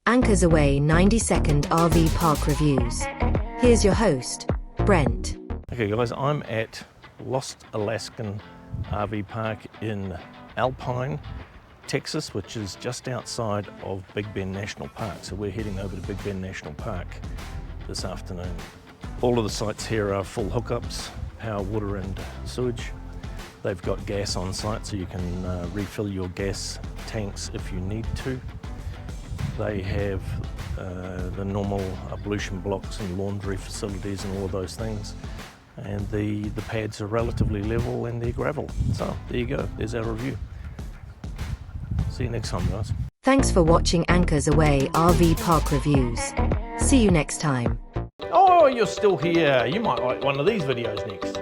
Anchors Away 90-second RV park reviews. Here's your host, Brent. Okay guys, I'm at Lost Alaskan RV Park in Alpine, Texas, which is just outside of Big Bend National Park. So we're heading over to Big Bend National Park this afternoon. All of the sites here are full hookups, power, water and sewage. They've got gas on site so you can refill your gas tanks if you need to. They have the normal ablution blocks and laundry facilities and all of those things. And the pads are relatively level and they're gravel. So there you go, there's our review. See you next time, guys. Thanks for watching Anchors Away RV park reviews. See you next time. Oh, you're still here. You might like one of these videos next.